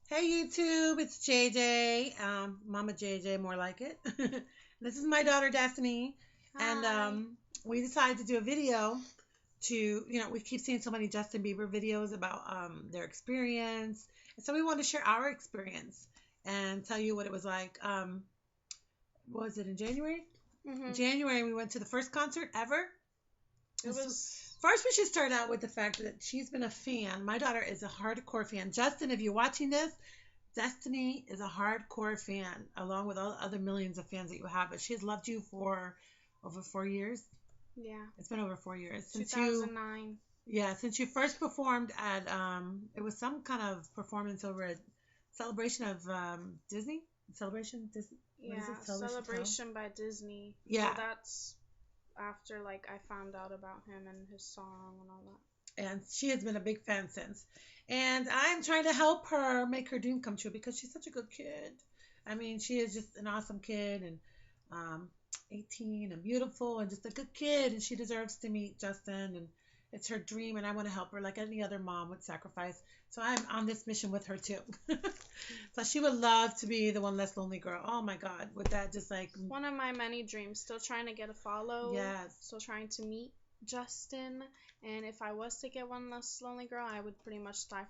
Hey YouTube, it's JJ, Mama JJ, more like it. This is my daughter Destiny, and Hi. we decided to do a video to, we keep seeing so many Justin Bieber videos about their experience, and so we want to share our experience and tell you what it was like. What was it in January? Mhm. January, we went to the first concert ever. It was. First, we should start out with the fact that she's been a fan. My daughter is a hardcore fan. Justin, if you're watching this, Destiny is a hardcore fan, along with all the other millions of fans that you have. But she has loved you for over 4 years. Yeah. It's been over 4 years since you, 2009. yeah, since you first performed at, it was some kind of performance over at Celebration of Disney. Celebration Disney. What is Yeah. it? Celebration. Celebration by Disney. So Yeah, that's after like I found out about him and his song and all that. and she has been a big fan since. And I'm trying to help her make her dream come true because she's such a good kid. I mean, she is just an awesome kid and um, 18 and beautiful and just a good kid. And she deserves to meet Justin. And it's her dream. And I want to help her like any other mom would sacrifice. So I'm on this mission with her too. So she would love to be the one less lonely girl. Oh my God. With that, just like, One of my many dreams. Still trying to get a follow. yes. Still trying to meet Justin. And if I was to get one less lonely girl, I would pretty much die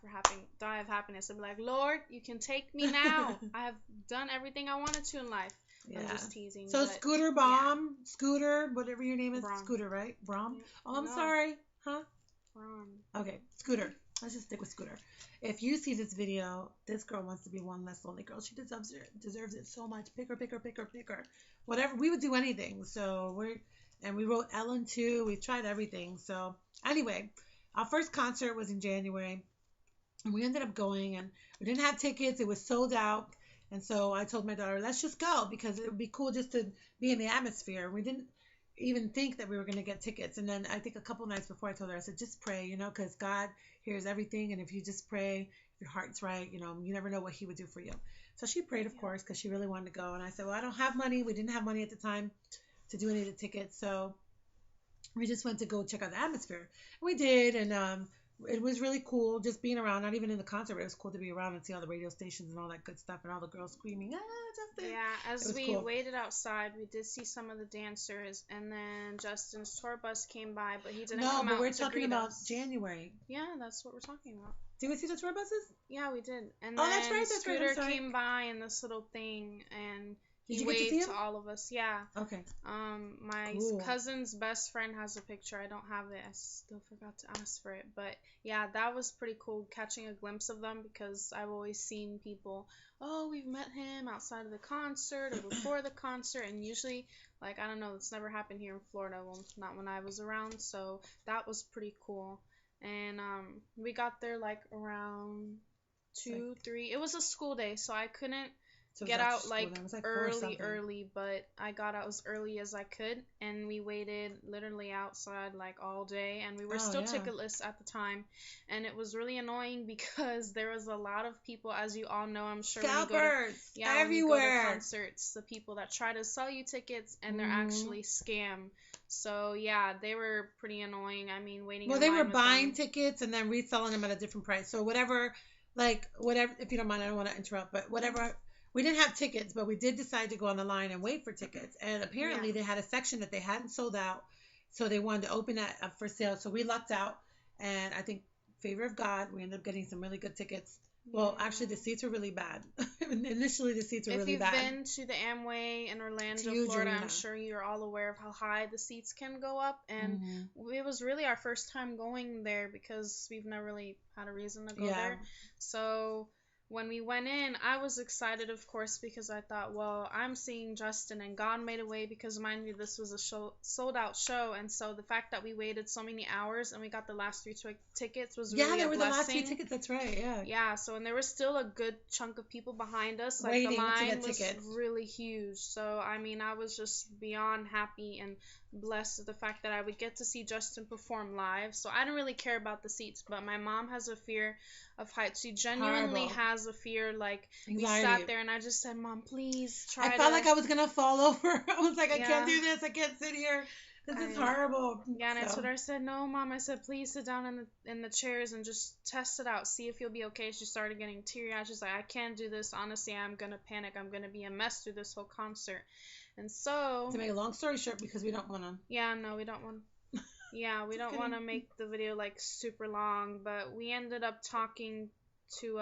of happiness. I'd be like, Lord, you can take me now. I have done everything I wanted to in life. I'm Yeah. just teasing, So but Scooter yeah, Bomb, Scooter, whatever your name is, Braun. Scooter, right? Brom? Yeah. Oh, I'm No, sorry. Huh? Braun. Okay, Scooter. Let's just stick with Scooter. If you see this video, this girl wants to be one less lonely girl. She deserves it so much. Pick her, pick her, pick her, pick her. Whatever. We would do anything. So we wrote Ellen too. We've tried everything. So anyway, our first concert was in January, and we ended up going, and we didn't have tickets. It was sold out. And so I told my daughter, let's just go because it would be cool just to be in the atmosphere. We didn't even think that we were going to get tickets. And then I think a couple nights before I told her, I said, just pray, because God hears everything. And if you just pray, if your heart's right, you never know what He would do for you. So she prayed, of Yeah. course, because she really wanted to go. And I said, well, I don't have money. We didn't have money at the time to do any of the tickets. So we just went to go check out the atmosphere. We did, and it was really cool just being around. Not even in the concert, but it was cool to be around and see all the radio stations and all that good stuff, and all the girls screaming, "Ah, Justin!" Yeah, It as was we cool. waited outside, we did see some of the dancers, and then Justin's tour bus came by, but he didn't No, come but we're out to talking greet about us. January. Yeah, that's what we're talking about. Did we see the tour buses? Yeah, we did. And Oh, that's then right. That's right. I'm Scooter sorry. came by in this little thing, and Did he you get to see waved him? to all of us. Yeah. Okay. My Cool. cousin's best friend has a picture. I don't have it. I still forgot to ask for it. But yeah, that was pretty cool catching a glimpse of them because I've always seen people, oh, we've met him outside of the concert or before the concert. And usually, like, I don't know, it's never happened here in Florida. Well, not when I was around. So that was pretty cool. And we got there like around Like, 2, 3. It was a school day, so I couldn't so it was get after out school then. like It was like four or early something. early, but I got out as early as I could, and we waited literally outside like all day, and we were Oh still yeah. ticketless at the time. And it was really annoying because there was a lot of people, as you all know, I'm sure, when you go to, Scalpers yeah, when you go to everywhere. concerts, the people that try to sell you tickets and they're Hmm. actually scam. So yeah, they were pretty annoying. I mean, waiting Well, in they were line with buying them. tickets and then reselling them at a different price. So whatever, like whatever, if you don't mind, I don't want to interrupt, but whatever. We didn't have tickets, but we did decide to go on the line and wait for tickets. And Yeah. apparently, they had a section that they hadn't sold out, so they wanted to open that up for sale. So we lucked out, and I think favor of God, we ended up getting some really good tickets. Well, actually, the Yeah. seats were really bad. Initially, the seats were If really you've bad. been to the Amway in It's Orlando, huge Florida, I'm arena. sure you're all aware of how high the seats can go up. And Hmm. it was really our first time going there because we've never really had a reason to go Yeah. there. So when we went in, I was excited, of course, because I thought, well, I'm seeing Justin, and God made a way because, mind you, this was a sold out show. And so the fact that we waited so many hours and we got the last three tickets was Yeah, really they a were the last few blessing. tickets. That's right. Yeah. Yeah, so and there was still a good chunk of people behind us. Like the Waiting to line get was tickets. really huge. So I mean, I was just beyond happy and blessed with the fact that I would get to see Justin perform live. So I don't really care about the seats, but my mom has a fear of heights. She genuinely Horrible. has a fear. Like we sat Anxiety. there and I just said, "Mom, please I try felt to." like I was gonna fall over. I was like, I can't Yeah. do this. I can't sit here. This is I horrible. Yeah, and I told So her, I said, no, Mom, I said, please sit down in the chairs and just test it out, see if you'll be okay. She started getting teary eyed. She's like, I can't do this. Honestly, I'm gonna panic. I'm gonna be a mess through this whole concert. And so, to make a long story short, because we don't want to. yeah, no, we don't want. Yeah, we Just don't want kidding. to make the video like super long, but we ended up talking to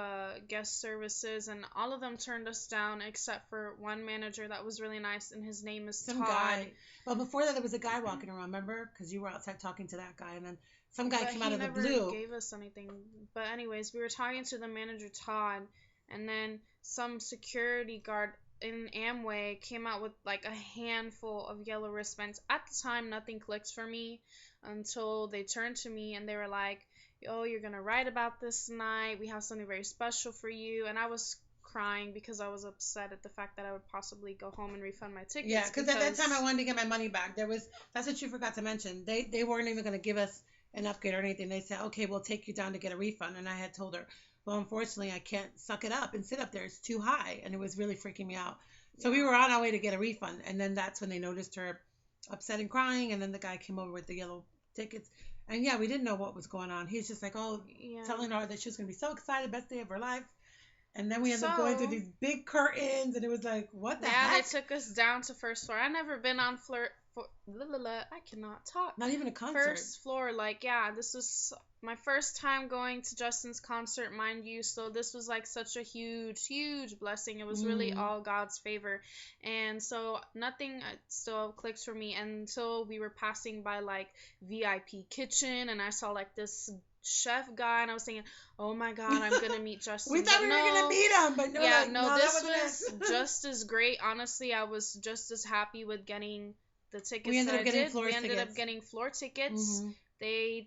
guest services, and all of them turned us down except for one manager that was really nice, and his name is Some Todd. guy. Well, before that, there was a guy walking around. Remember? Because you were outside talking to that guy, and then some guy But came out he of the never blue. gave us anything. But anyways, we were talking to the manager Todd, and then some security guard in Amway came out with like a handful of yellow wristbands. At the time, nothing clicked for me until they turned to me and they were like, "Oh, you're gonna write about this tonight. We have something very special for you." And I was crying because I was upset at the fact that I would possibly go home and refund my tickets. Yeah, because at that time I wanted to get my money back. That's what you forgot to mention. They weren't even going to give us an upgrade or anything. They said, okay, we'll take you down to get a refund. And I had told her, well, unfortunately, I can't suck it up and sit up there. It's too high, and it was really freaking me out. So we Yeah. were on our way to get a refund, and then that's when they noticed her upset and crying, and then the guy came over with the yellow tickets. And yeah, we didn't know what was going on. He's just like, oh, Yeah. telling her that she was going to be so excited, best day of her life. And then we ended up going through So these big curtains, and it was like, what the yeah, they heck? took us down to first floor. I never been on floor. I cannot talk. Not even a concert. First floor, like yeah, this was my first time going to Justin's concert, mind you. So this was like such a huge, huge blessing. It was really Mm. all God's favor, and so nothing still clicked for me until we were passing by like VIP kitchen, and I saw like this chef guy, and I was thinking, oh my God, I'm gonna meet Justin. We thought But we were gonna no, meet him, but no, yeah, like, no, no, that this wasn't was it. just as great. Honestly, I was just as happy with getting the tickets We ended that up I getting did. floor We ended tickets. up getting floor tickets. Mm-hmm. They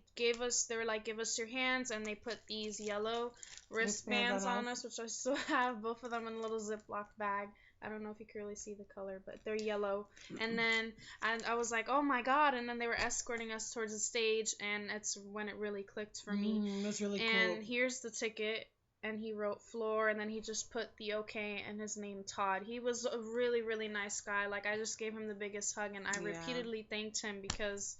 were like, give us your hands, and they put these yellow Wristbands wristbands on on us. us, which I still have, both of them in a little Ziploc bag. I don't know if you can really see the color, but they're yellow. And then I was like, oh my God. And then they were escorting us towards the stage, and it's when it really clicked for me. That's really And cool. here's the ticket. And he wrote floor, and then he just put the okay and his name Todd. He was a really, really nice guy. Like, I just gave him the biggest hug, and I Yeah. repeatedly thanked him because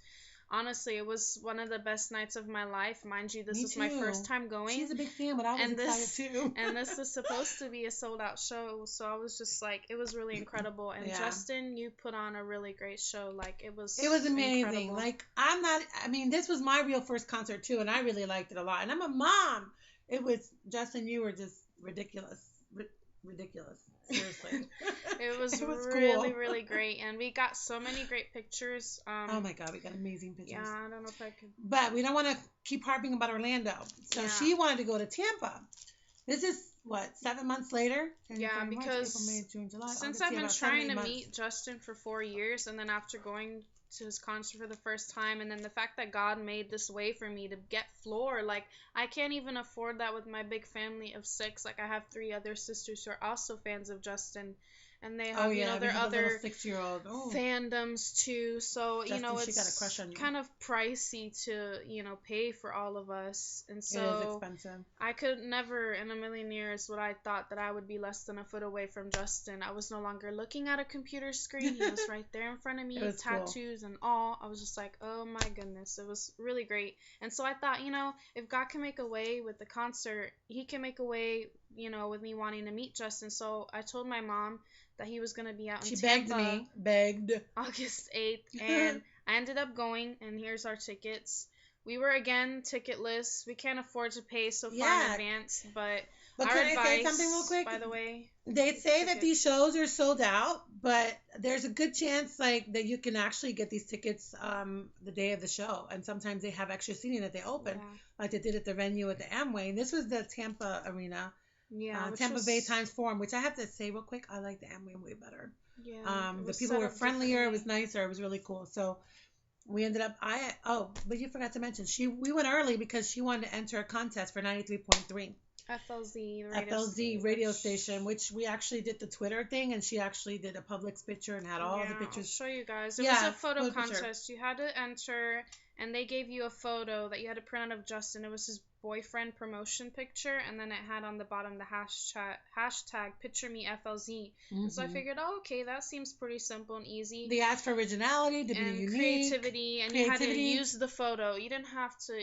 honestly, it was one of the best nights of my life. Mind you, this Me was my too. first time going. She's a big fan, but I was And excited this too. and this is supposed to be a sold out show, so I was just like, it was really incredible. And Yeah. Justin, you put on a really great show. Like it was Amazing. incredible. Like I mean, this was my real first concert too, and I really liked it a lot. And I'm a mom. It was Justin. You were just ridiculous. Ridiculous. Seriously. It was It was really, cool. really great, and we got so many great pictures. Oh my God, we got amazing pictures. Yeah, I don't know if I could. But we don't want to keep harping about Orlando. So Yeah. she wanted to go to Tampa. This is what, 7 months later? Yeah, January, March, because April, May, June, July, since August, I've yeah, been about 7, trying 8 to months. meet Justin for 4 years, and then after going to his concert for the first time, and then the fact that God made this way for me to get floor, like I can't even afford that with my big family of 6. Like I have 3 other sisters who are also fans of Justin, and they have their other 6-year-old. Oh, fandoms too. So Justin, she it's got a crush on you. kind of pricey to pay for all of us, and It is so expensive. I could never in a million years would I thought that I would be less than a foot away from Justin. I was no longer looking at a computer screen. He was right there in front of me, It was cool. tattoos and all. I was just like, oh my goodness. It was really great. And so I thought, if God can make a way with the concert, he can make a way, with me wanting to meet Justin. So I told my mom that he was going to be out in She Tampa begged. August 8th, and I ended up going, and here's our tickets. We were again ticketless. We can't afford to pay so far in Yeah. advance, but But our can I say advice, something real quick? by the way, They say that tickets. these shows are sold out, but there's a good chance like that you can actually get these tickets the day of the show, and sometimes they have extra seating that they open, Yeah, like they did at the venue at the Amway. And this was the Tampa Arena, yeah, which Tampa was, Bay Times Forum, which I have to say real quick, I like the Amway way better. yeah, it The was people set were up friendlier, it was differently. nicer, it was really cool. So we ended up but you forgot to mention we went early because she wanted to enter a contest for 93.3. FLZ, the FLZ radio station, which we actually did the Twitter thing, and she actually did a Publix picture and had all the Yeah, I'll pictures. show you guys. It Yeah, was a photo photo picture. contest. You had to enter, and they gave you a photo that you had to print out of Justin. It was his boyfriend promotion picture, and then it had on the bottom the hashtag picture me FLZ. And so I figured, oh, okay, that seems pretty simple and easy. They asked for originality, to be and unique, creativity, and you had to use the photo. You didn't have to.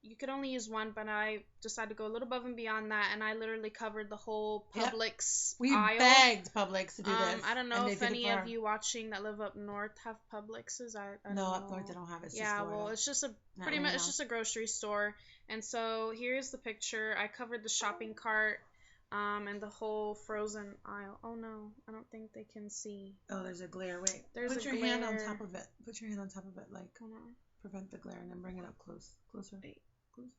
You could only use one, but I decided to go a little above and beyond that, and I literally covered the whole Publix aisle. We begged Publix to do this. I don't know if any of you watching that live up north have Publixes. I don't know. Up north they don't have it. It's yeah, well, it's just pretty much it's just a grocery store. And so here's the picture. I covered the shopping cart. And the whole frozen aisle. Oh no, I don't think they can see. Oh, there's a glare. Wait, put your hand on top of it. Put your hand on top of it, like prevent the glare, and then bring it up closer. Wait. Closer.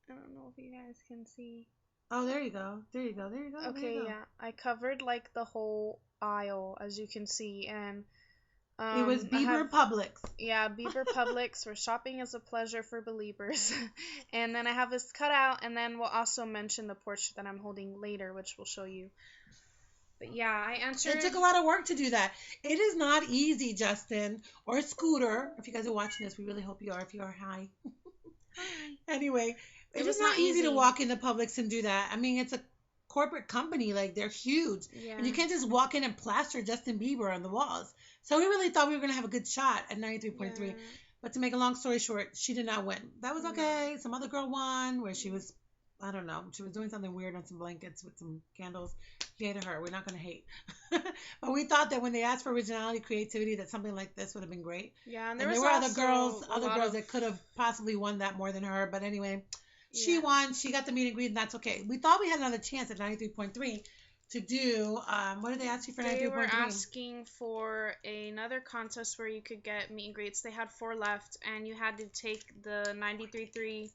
I don't know if you guys can see. Oh, there you go. Okay, yeah, I covered like the whole aisle, as you can see, and it was Bieber Publix. Yeah, Bieber Publix, where shopping is a pleasure for believers. And then I have this cut out, and then we'll also mention the portrait that I'm holding later, which we'll show you. But yeah, I answered. It took a lot of work to do that. It is not easy, Justin or Scooter. If you guys are watching this, we really hope you are. If you are, hi. Hi. Anyway, it is not easy to walk into Publix and do that. I mean, it's a corporate company, like they're huge, and you can't just walk in and plaster Justin Bieber on the walls. So we really thought we were gonna have a good shot at 93.3, but to make a long story short, she did not win. That was okay. Some other girl won, where she was, I don't know, she was doing something weird on some blankets with some candles. Yay to her. We're not gonna hate, but we thought that when they asked for originality, creativity, that something like this would have been great. Yeah, and there were other girls that could have possibly won that more than her, but anyway. She won. She got the meet and greet, and that's okay. We thought we had another chance at 93.3 to do. What did they ask you for 93.3? They were asking for another contest where you could get meet and greets. They had 4 left, and you had to take the 93.3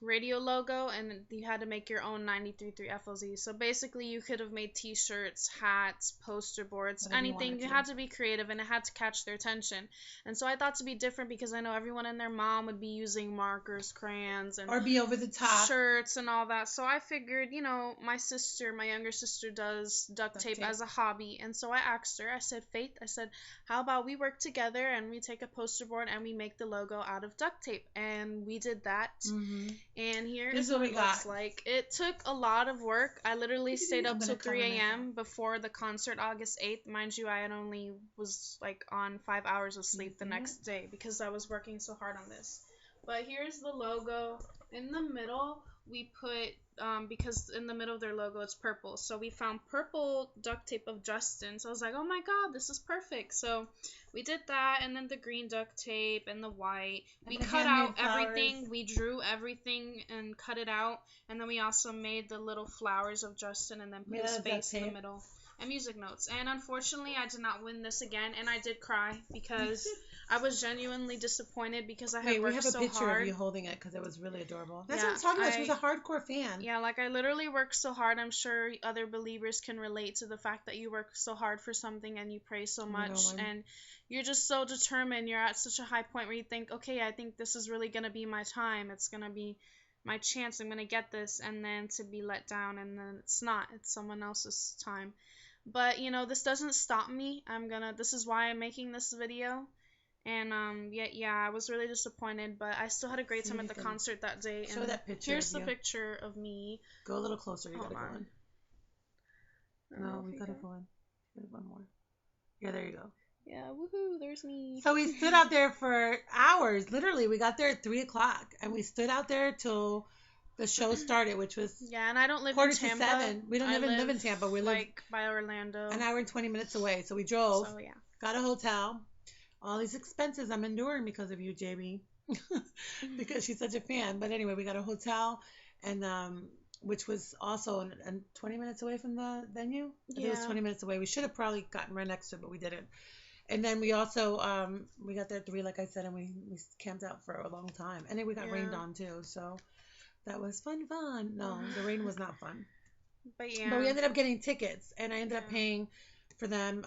radio logo, and you had to make your own 93.3 FLZ. So basically, you could have made T-shirts, hats, poster boards, anything. You had to be creative, and it had to catch their attention. And so I thought to be different, because I know everyone and their mom would be using markers, crayons, and or be over the top shirts and all that. So I figured, my younger sister does duct tape as a hobby, and so I asked her. I said, Faith, how about we work together and we take a poster board and we make the logo out of duct tape? And we did that. And here is what it looks like. It took a lot of work. I literally stayed up till 3 a.m. before the concert, August 8th. Mind you, I had only was like on 5 hours of sleep the next day because I was working so hard on this. But here's the logo. In the middle, we put, because in the middle of their logo, it's purple. So we found purple duct tape of Justin. So I was like, oh my God, this is perfect. So we did that, and then the green duct tape and the white. We cut out everything. We drew everything and cut it out. And then we also made the little flowers of Justin and then put his face in the middle. And music notes. And unfortunately, I did not win this again, and I did cry because I was genuinely disappointed because I had worked so hard. We have a picture of you holding it because it was really adorable. That's what I'm talking about. She was a hardcore fan. Yeah, like I literally worked so hard. I'm sure other believers can relate to the fact that you work so hard for something and you pray so much, and you're just so determined. You're at such a high point where you think, okay, I think this is really going to be my time. It's going to be my chance. I'm going to get this, and then to be let down, and then it's not. It's someone else's time. But, this doesn't stop me. This is why I'm making this video. And, I was really disappointed, but I still had a great time at the concert that day. Show that picture. Here's the picture of me. Go a little closer. You gotta go in. No, we gotta go in. One more. Yeah, there you go. Yeah, woohoo, there's me. So we stood out there for hours. Literally, we got there at 3 o'clock, and we stood out there till the show started, which was and I don't live in Tampa. 7. We don't even live in Tampa. We live by Orlando, an hour and 20 minutes away. So we drove. So got a hotel. All these expenses I'm enduring because of you, JB, because she's such a fan. But anyway, we got a hotel, and which was also 20 minutes away from the venue. I think it was 20 minutes away. We should have probably gotten right next to it, but we didn't. And then we also we got there at 3, like I said, and we camped out for a long time. And then we got rained on too, so that was fun. No, the rain was not fun. But we ended up getting tickets, and I ended up paying for them.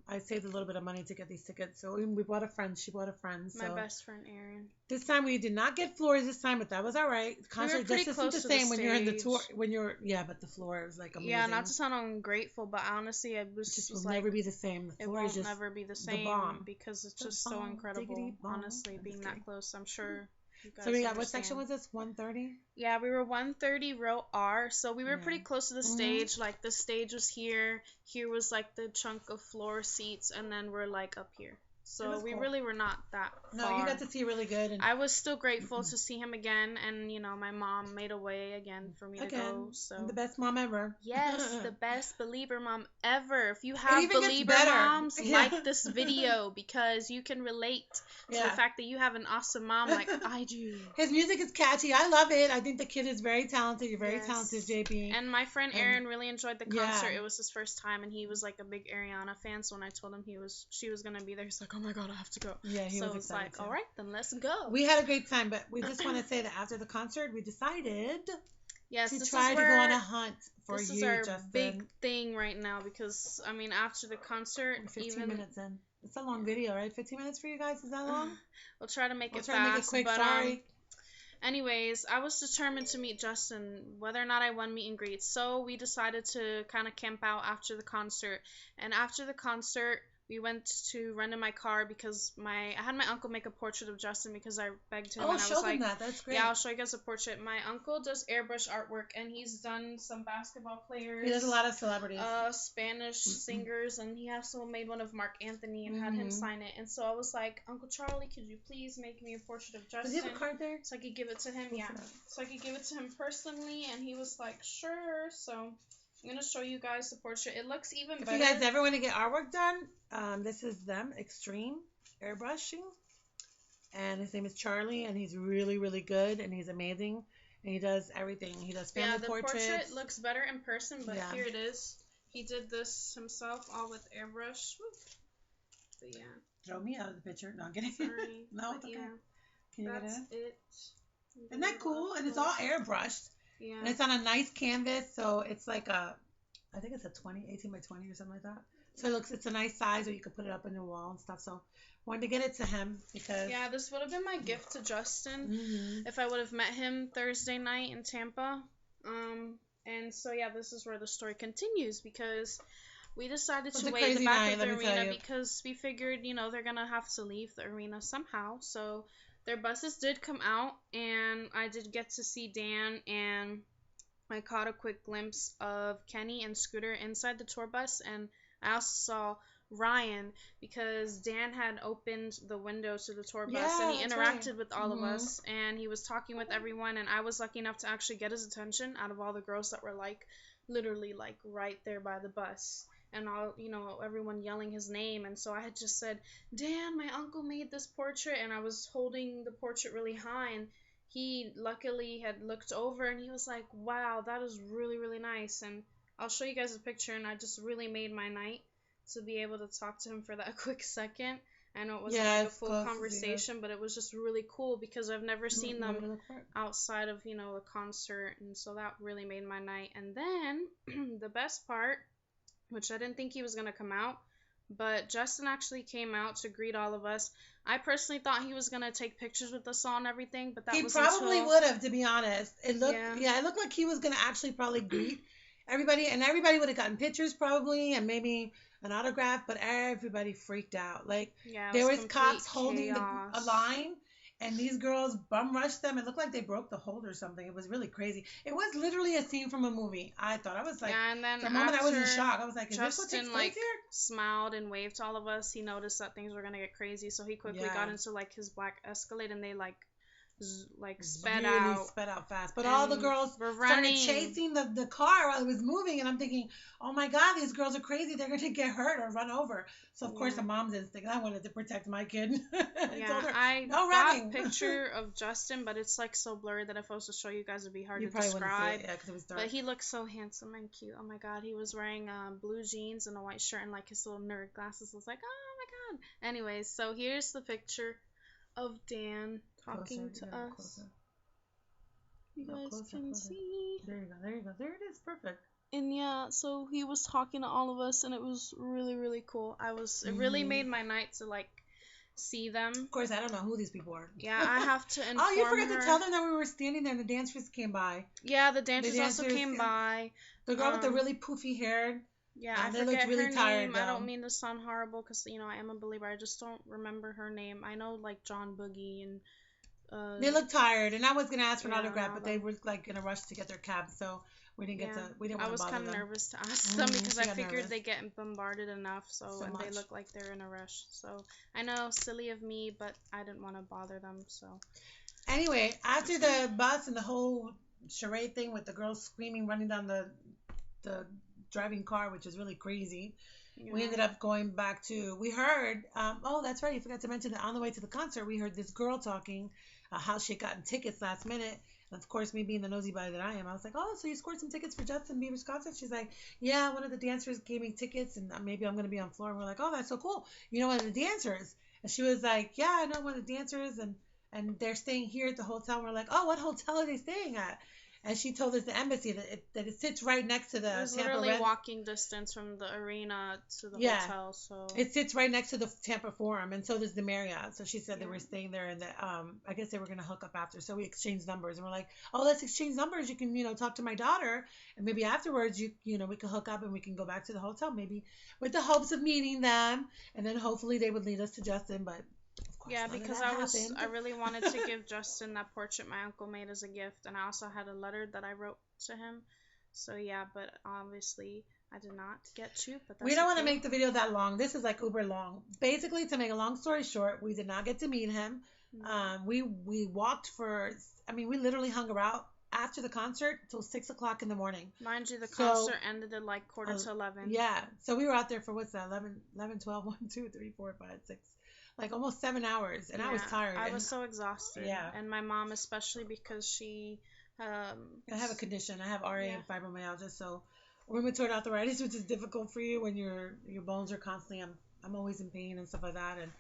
I saved a little bit of money to get these tickets. So we bought a friend. She bought a friend. My best friend, Erin. This time we did not get floors this time, but that was all right. The concert just isn't the same when you're in the tour. But the floor is like amazing. Yeah, not to sound ungrateful, but honestly, it was just will never be the same. The floor is just never be the same because it's just so incredible. Honestly, being that close, I'm sure you So guys we got, what section understand. was this? 130? Yeah, we were 130 row R, so we were Yeah. pretty close to the Hmm. stage. Like the stage was here, here was like the chunk of floor seats, and then we're like up here. It So was we cool. really were not that No, you far. got to see really good. And I was still grateful to see him again, and my mom made a way again for me to go. again, I'm the So best mom ever. yes, the best believer mom ever. If you It have even gets believer better. moms, Yeah. like this video because you can relate to the Yeah. fact that you have an awesome mom like I do. His music is catchy. I love it. I think the kid is very talented. You're very talented, Yes. JB. And my friend And Aaron really enjoyed the yeah, concert. It was his first time and he was like a big Ariana fan, so when I told him she was gonna be there, he's like, "Oh my god, I have to go." yeah, he So was I was excited like, too. "All right, then let's go." We had a great time, but we just want to say that after the concert, we decided Yes, to this try is to go on where a hunt for this is you, our big Justin. thing right now because I mean after the concert, We're 15 even minutes in. It's a long yeah. video, right? 15 minutes for you guys? Is that long? We'll try to make We'll it try to make it fast, quick. but Sorry. anyways, I was determined to meet Justin, whether or not I won meet and greet. So we decided to kind of camp out after the concert. And after the concert, we went to rent in my car because I had my uncle make a portrait of Justin because I begged him Oh, and I show was them like, that. That's great. yeah, I'll show you guys a portrait. My uncle does airbrush artwork and he's done some basketball players. He does a lot of celebrities. Spanish singers, and he also made one of Mark Anthony and had him Mhm. sign it. And so I was like, Uncle Charlie, could you please make me a portrait of Justin? Does he have a card there? So I could give it to him, yeah. So I could give it to him personally, and he was like, sure. So I'm gonna show you guys the portrait. It looks even If better. you guys ever want to get artwork done, this is them, Extreme Airbrushing. And his name is Charlie, and he's really, really good, and he's amazing. And he does everything. He does family portraits. The portrait looks better in person, but Yeah. here it is. He did this himself, all with airbrush. Woo. But yeah. Throw me out of the picture. No, I'm kidding. Sorry. No, but it's okay. yeah, Can you get that's in? it. Isn't that cool? And it's all airbrushed. Yeah. And it's on a nice canvas, so it's like I think it's a 18 by 20 or something like that. So it's a nice size where you could put it up on your wall and stuff. So wanted to get it to him because yeah, this would have been my gift to Justin Mhm. if I would have met him Thursday night in Tampa. And so yeah, this is where the story continues because we decided to wait at the back of the arena because we figured, they're gonna have to leave the arena somehow. So their buses did come out, and I did get to see Dan, and I caught a quick glimpse of Kenny and Scooter inside the tour bus, and I also saw Ryan because Dan had opened the window to the tour bus and he interacted with all of us and he was talking with everyone, and I was lucky enough to actually get his attention out of all the girls that were like literally like right there by the bus and all everyone yelling his name. And so I had just said, Dan, my uncle made this portrait, and I was holding the portrait really high, and he luckily had looked over and he was like, wow, that is really, really nice. And I'll show you guys a picture, and I just really made my night to be able to talk to him for that quick second. I know it wasn't like a full conversation, but it was just really cool because I've never seen them outside of, the concert, and so that really made my night. And then the best part, which I didn't think he was going to come out, but Justin actually came out to greet all of us. I personally thought he was going to take pictures with us all and everything, but that was He probably would have, to be honest. It looked it looked like he was going to actually probably greet everybody, and everybody would have gotten pictures probably and maybe an autograph, but everybody freaked out. Like there was cops holding a line, and these girls bum rushed them. It looked like they broke the hold or something. It was really crazy. It was literally a scene from a movie. I thought. I was like, and then for a moment I was in shock. I was like, is this what takes Justin place here? Smiled and waved to all of us. He noticed that things were gonna get crazy, so he quickly got into like his black Escalade, and they sped out fast. But all the girls started chasing the car while it was moving, and I'm thinking, oh my God, these girls are crazy. They're going to get hurt or run over. So of course the mom's instinct, I wanted to protect my kid. I got a picture of Justin, but it's like so blurry that if I was to show you guys, it'd be hard to describe. Yeah, because it was dark. But he looked so handsome and cute. Oh my God, he was wearing blue jeans and a white shirt and like his little nerd glasses. I was like, oh my God. Anyways, so here's the picture of Dan talking to us. Closer. You guys can see. There you go. There it is. Perfect. And yeah, so he was talking to all of us, and it was really, really cool. It really made my night to like see them. Of course, I don't know who these people are. Yeah, I have to inform Oh, you forgot to tell them that we were standing there and the dancers came by. Yeah, the dancers also came by. The girl with the really poofy hair. Yeah, I forget her name. I don't mean to sound horrible because, I am a believer. I just don't remember her name. I know, like, John Boogie and They looked tired, and I was gonna ask for an yeah, and autograph, all but they them. were like in a rush to get their cab, so Yeah, we didn't I want to was bother kind of them. nervous to ask them because She I got figured nervous they get bombarded enough, so and they much. look like they're in a rush. So I know, silly of me, but I didn't want to bother them. So Anyway, after the bus and the whole charade thing with the girls screaming, running down the driving car, which is really crazy, we yeah, ended up going back to. We heard. Oh, that's right. You forgot to mention that on the way to the concert, we heard this girl talking how she had gotten tickets last minute. And of course, me being the nosy body that I am, I was like, "Oh, so you scored some tickets for Justin Bieber's concert?" She's like, "Yeah, one of the dancers gave me tickets, and maybe I'm gonna be on floor." And we're like, "Oh, that's so cool. You know one of the dancers?" And she was like, "Yeah, I know one of the dancers, and they're staying here at the hotel." And we're like, "Oh, what hotel are they staying at?" And she told us the embassy that it sits right next to it the was Tampa literally Red. walking distance from the arena to the Yeah, hotel. So it sits right next to the Tampa Forum, and so does the Marriott. So she said they yeah, were staying there, and that I guess they were gonna hook up after. So we exchanged numbers, and we're like, "Oh, let's exchange numbers. You can talk to my daughter, and maybe afterwards we can hook up and we can go back to the hotel, maybe with the hopes of meeting them, and then hopefully they would lead us to Justin." But of course, yeah, none of because that I happened. really wanted to give Justin that portrait my uncle made as a gift, and I also had a letter that I wrote to him. So yeah, but obviously I did not get to, but We that's don't want to okay. make the video that long. This is like uber long. Basically, to make a long story short, we did not get to meet him. Mm. We walked for. I mean, we literally hung around after the concert till 6 o'clock in the morning. Mind you, the So concert ended at like quarter to 11. yeah, so we were out there for what's that? 11, 12, 1, 2, 3, 4, 5, 6, like almost 7 hours, and I was Yeah, tired. I And was so exhausted, yeah, and my mom especially because she, I have a condition. I have RA yeah, and fibromyalgia, so rheumatoid arthritis, which is difficult for you when your bones are constantly. I'm always in pain and stuff like that, and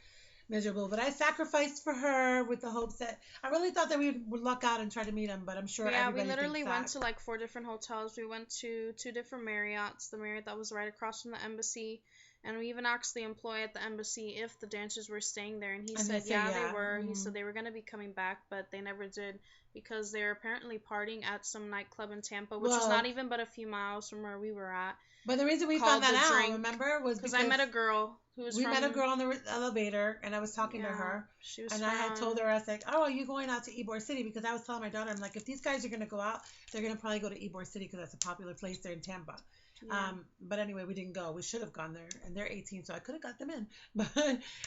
miserable. But I sacrificed for her with the hopes that I really thought that we would luck out and try to meet him. But I'm sure but yeah, we everybody thinks literally went that. to like four different hotels. We went to two different Marriotts. The Marriott that was right across from the embassy, and we even asked the employee at the embassy if the dancers were staying there, and he And they said say yeah they yeah. were. He said they were gonna be coming back, but they never did because they were apparently partying at some nightclub in Tampa, which is not Well, even but a few miles from where we were at, but the reason we found called that the out, Drink. remember, was Because I because met a girl who was we met a from, girl in the elevator, and I was talking to yeah, her, she was and I had told from, her, I was like, "Oh, are you going out to Ybor City?" Because I was telling my daughter, I'm like, if these guys are gonna go out, they're gonna probably go to Ybor City because that's a popular place there in Tampa. yeah. But anyway, we didn't go. We should have gone there, and they're 18, so I could have got them in. But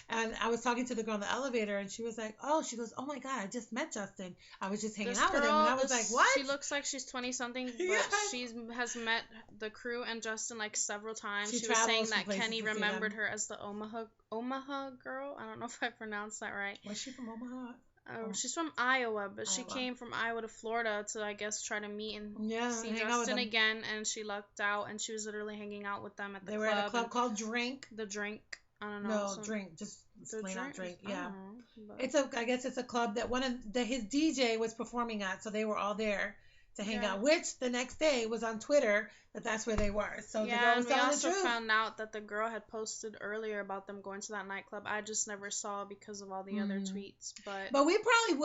and I was talking to the girl in the elevator, and she was like, "Oh," she goes, "Oh my God, I just met Justin. I was just hanging This out with him," and girl, I was like, this "What?" she looks like she's 20 something, but Yes. she has met the crew and Justin like several times. She She was saying travels from that places Kenny to see remembered them. her as the Omaha girl. I don't know if I pronounced that right. Was she from Omaha? Oh, She's from Iowa, but she Iowa. came from Iowa to Florida to, I guess, try to meet and Yeah, see hang out with Justin them. again, and she lucked out, and she was literally hanging out with them at the They were at a club and club called Drink. the Drink. I don't know, No, some Drink. Just the plain out drink. Drink. I don't Yeah. know, but It's a. I guess it's a club that one of his DJ was performing at, so they were all there to hang yeah. out. Which the next day was on Twitter that that's where they were. So the girl Yeah, was and we telling the also truth. found out that the girl had posted earlier about them going to that nightclub. I just never saw because of all the other Mm. tweets. But But we probably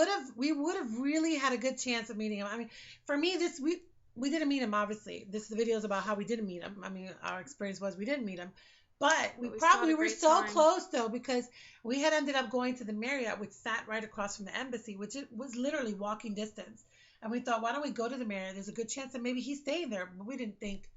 would have really had a good chance of meeting him. I mean, for me, this we didn't meet him. Obviously, this video is about how we didn't meet him. I mean, our experience was we didn't meet him. But we we still had probably a were great so time. close though because we had ended up going to the Marriott, which sat right across from the embassy, which it was literally walking distance. And we thought, why don't we go to the Marriott? There's a good chance that maybe he's staying there. But we didn't think.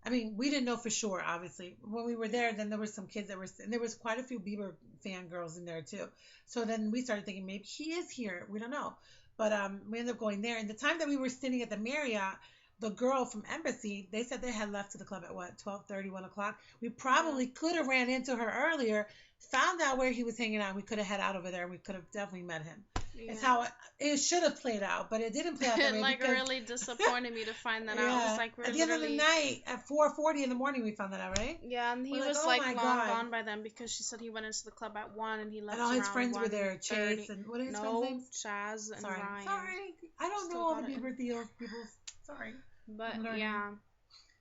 I mean, we didn't know for sure. Obviously, when we were there, then there were some kids that were, and there was quite a few Bieber fan girls in there too. So then we started thinking maybe he is here. We don't know. But we ended up going there. And the time that we were sitting at the Marriott, the girl from Embassy, they said they had left to the club at what, 12:30, 1 o'clock. We Yeah. probably could have ran into her earlier, found out where he was hanging out. We could have head out over there. We could have definitely met him. It's Yeah. how it should have played out, but it didn't play out that It way like because really disappointed me to find that out. It was yeah, like we at were the end of the literally, night at 4:40 in the morning we found that out, right? yeah, and We're he like, was oh like my long God. gone by then because she said he went into the club at 1 and he And left all his around friends were there, 1:30. Chase and what are his friends' No, names? Chaz and Sorry, Ryan. sorry, I don't know Still all the got it. Bieber deals, people. Sorry, But I'm learning. yeah.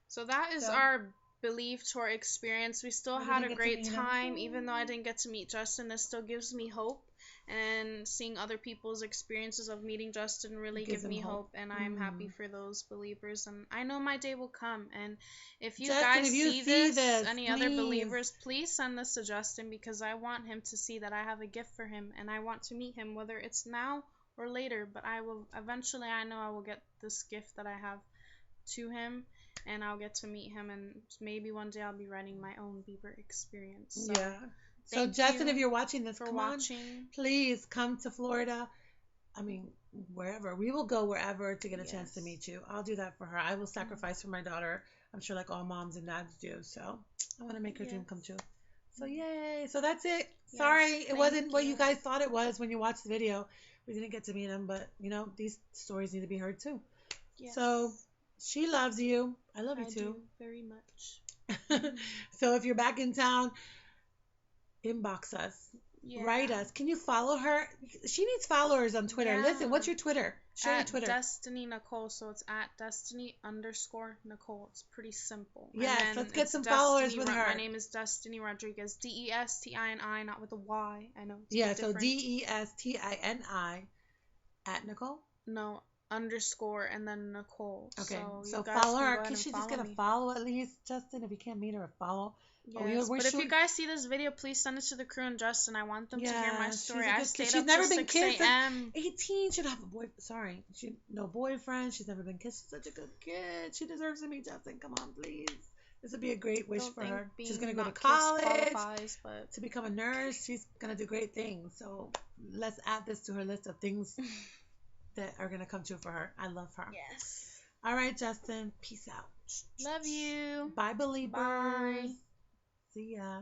So that is So our Believe tour experience. We still we had didn't a get to great meet him. time, even though I didn't get to meet Justin. This still gives me hope, and seeing other people's experiences of meeting Justin really It gives give him me hope. hope, and I'm happy for those believers. And I know my day will come. And if you Justin, guys if you see see this, this, any other please. believers, please send this to Justin because I want him to see that I have a gift for him, and I want to meet him, whether it's now or later, but I will eventually. I know I will get this gift that I have to him, and I'll get to meet him, and maybe one day I'll be writing my own Bieber experience. So Yeah. So thank Justin, if you you're watching this, for come on, watching. please come to Florida. I mean, wherever. We will go wherever to get a chance to Yes. meet you. I'll do that for her. I will sacrifice for my daughter. I'm sure like all moms and dads do. So I want to make her dream come Yes. true. So yay. So that's it. Yes. Sorry, it Thank wasn't what you you. guys thought it was when you watched the video. We didn't get to meet him, but these stories need to be heard too. So Yes. she loves you. I love you I too. do very much. So if you're back in town, inbox us. Write Yeah. us. Can you follow her? She needs followers on Twitter. Listen, what's Yeah. your Twitter? Share your At Twitter. Destiny Nicole, so it's at Destiny_Nicole. It's pretty simple. Yes, And then let's get it's some followers Destiny. with My her. name is Destiny Rodriguez. Destini, not with a Y. I know it's a Yeah, bit so different. Destini at Nicole. No, underscore and then Nicole. Okay, So so you guys follow can her. go ahead Can and she just follow get a me. follow at least, Justin? If you can't meet her, a follow. Yes, We're but if you shooting. guys see this video, please send it to the crew and Justin. I want them to hear my Yeah, story. she's a I good kid. stayed She's up never till been 6 kissed. a.m. 18 should have a boy. Sorry, no boyfriend. She's never been kissed. She's such a good kid. She deserves to meet Justin. Come on, please. This would be a great wish Don't for think her. being She's gonna go to not kissed college qualifies, but to become a nurse. She's gonna do great things. So let's add this to her list of things that are gonna come true for her. I love her. yes. All right, Justin. Peace out. Love you. Bye, believers. Bye. See ya.